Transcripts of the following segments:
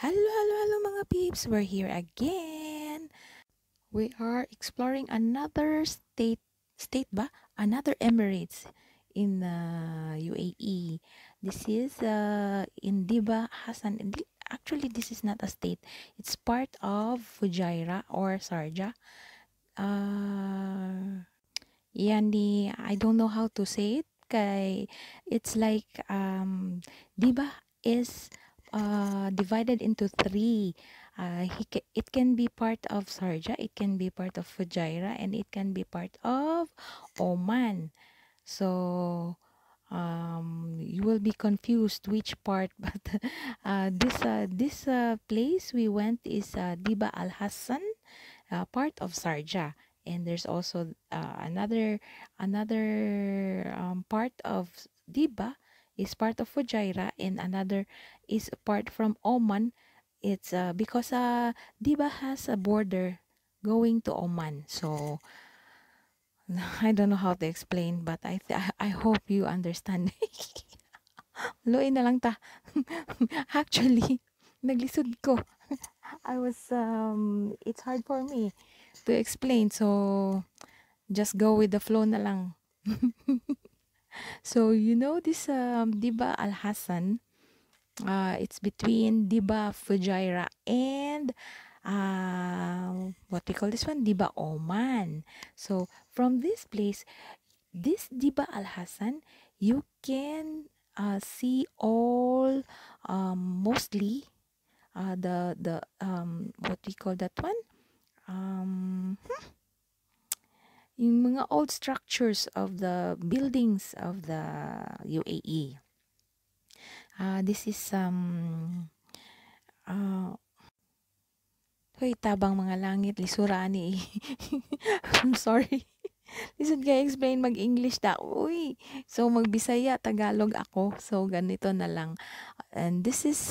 Hello mga peeps. We're here again. We are exploring another state ba? Another Emirates in UAE. This is in Diba Hassan. Actually, this is not a state. It's part of Fujairah or Sharjah. Uh, I don't know how to say it. It's like Diba is divided into three. It can be part of Sharjah, it can be part of Fujairah, and it can be part of Oman. So you will be confused which part, but this place we went is Diba Al Hassan, part of Sharjah. And there's also another part of Diba is part of Fujairah, and another is part from Oman. It's because Diba has a border going to Oman. So I don't know how to explain, but I hope you understand. Luin na lang ta. Actually, naglisod ko. I was it's hard for me to explain, so just go with the flow na lang. So you know this Diba Al Hassan, it's between Diba Fujairah and what we call this one, Diba Oman. So from this place, this Diba Al Hassan, you can see all mostly the what we call that one, yung mga old structures of the buildings of the UAE. This is hoy, tabang mga langit, lisura ni. I'm sorry. Lisod kaya explain mag-English da. Uy. So magbisaya, Tagalog ako. So ganito na lang. And this is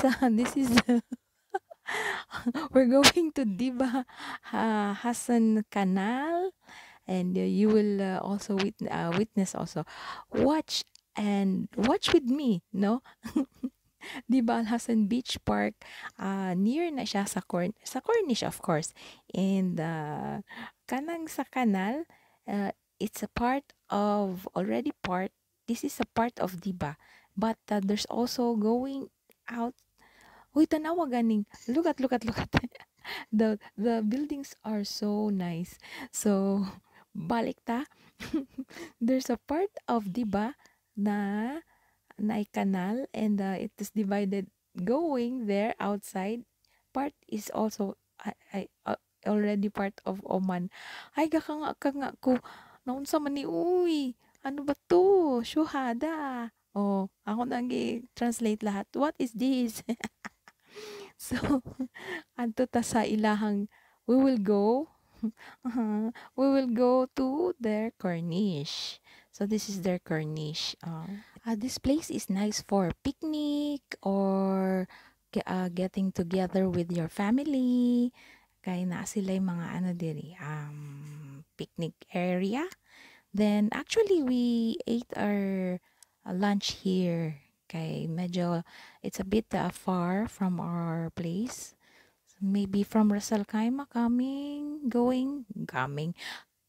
we're going to Diba Hassan Canal, and you will also witness also. Watch with me, no? Diba Al Hassan Beach Park, near na siya sa Corniche, of course. And kanang sa kanal, it's a part of already part. This is a part of Diba, but there's also going out. Uy, tanawa ganing. Look at. The buildings are so nice. So balik ta. There's a part of Diba na canal, and it is divided going there outside. Part is also already part of Oman. Ay ka nga ko naunsa man ni uy. Ano ba to? Syuhada. Oh, ako nang translate lahat. What is this? So, adto ta sa ilahang we will go we will go to their Corniche. So this is their Corniche. This place is nice for picnic or getting together with your family. Kaya na sila yung mga ano diri, picnic area. Then actually we ate our lunch here. Kay medyo it's a bit far from our place. Maybe from Ras Al Khaimah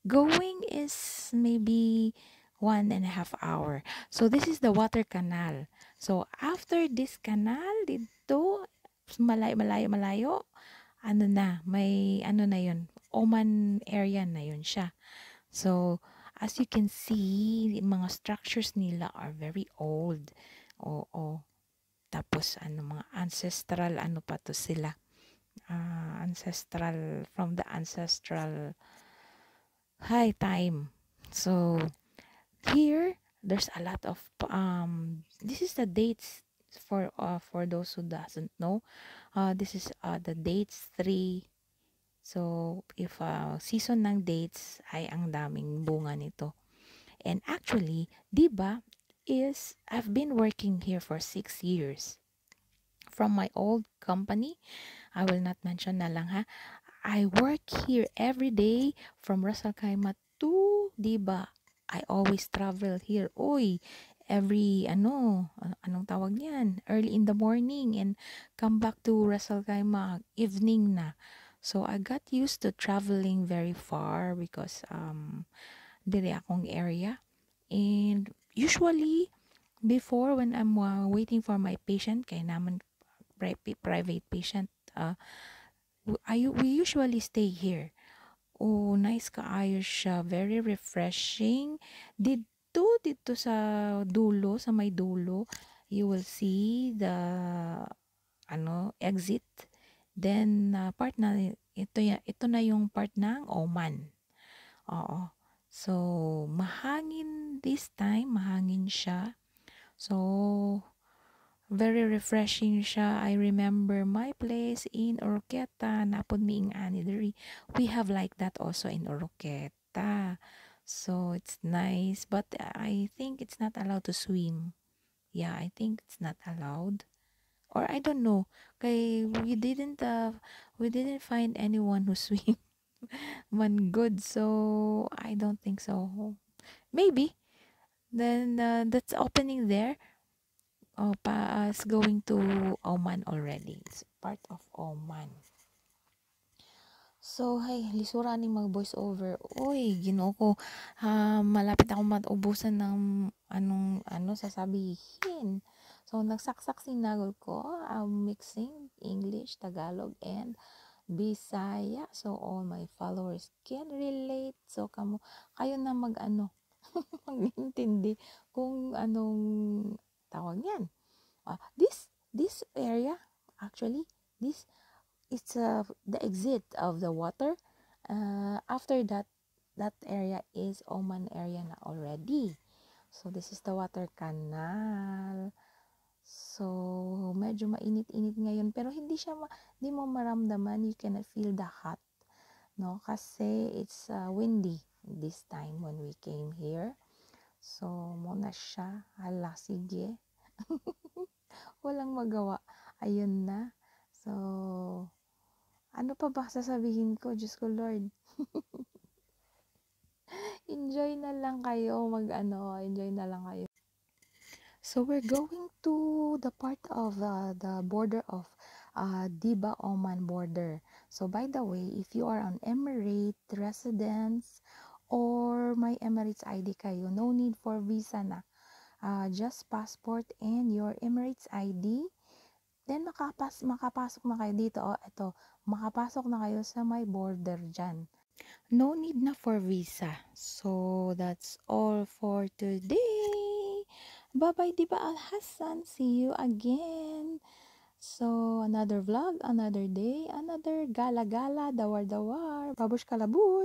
going is maybe 1.5 hours. So this is the water canal. So after this canal dito, malayo, ano na, may ano na yun, Oman area na yun siya. So as you can see, mga structures nila are very old. Oo. Tapos mga ancestral ano pa to sila. From the ancestral high time. So here there's a lot of this is the dates for those who doesn't know. This is the dates 3. So if season ng dates ay ang daming bunga nito. And actually, Diba I've been working here for 6 years. From my old company, I will not mention na lang ha. I work here every day from Ras Al Khaimah to Diba. I always travel here. Uy, every anong tawag niyan, early in the morning and come back to Ras Al Khaimah evening na. So I got used to traveling very far because diri akong area. And usually before when I'm waiting for my patient kay naman private patient, we usually stay here. Oh, nice kaayo siya. Very refreshing. Dito sa dulo, sa may dulo, you will see the exit. Then part na ito na yung part ng Oman. Oo. So, mahangin this time, mahangin siya. So, very refreshing siya. I remember my place in Oroqueta, napod miing ani diri. We have like that also in Oroqueta. So it's nice, but I think it's not allowed to swim. Yeah, I think it's not allowed. Or I don't know. Kay we didn't find anyone who swim man good. So I don't think so. Maybe. Then that's opening there. Oh, is going to Oman already. It's part of Oman. So, hay, lisura ning mag voice over. Uy, ginoo ko. Malapit ako matubusan ng sasabihin. So, nagsaksak sinagol ko. Mixing English, Tagalog, and Bisaya. So, all my followers can relate. So, kayo na mag-intindi kung anong tawag yan. This area, actually, this it's the exit of the water. After that area is Oman area na already. So this is the water canal. So medyo mainit-init ngayon pero hindi mo maramdaman, you cannot feel the hot, no, kasi it's windy this time when we came here. So muna siya, hala sige. Walang magawa. Ayun na. So, ano pa ba sasabihin ko? Diyos ko Lord. Enjoy na lang kayo. Enjoy na lang kayo. So, we're going to the part of the border of Diba Oman border. So, by the way, if you are on Emirate residence or may Emirates ID kayo, no need for visa na. Just passport and your Emirates ID. Then, makapasok na kayo dito. Ito, makapasok na kayo sa may border dyan. No need na for visa. So, that's all for today. Bye-bye, Diba Al Hassan. See you again. So, another vlog, another day, another gala-gala, dawar-dawar, babush kalabush.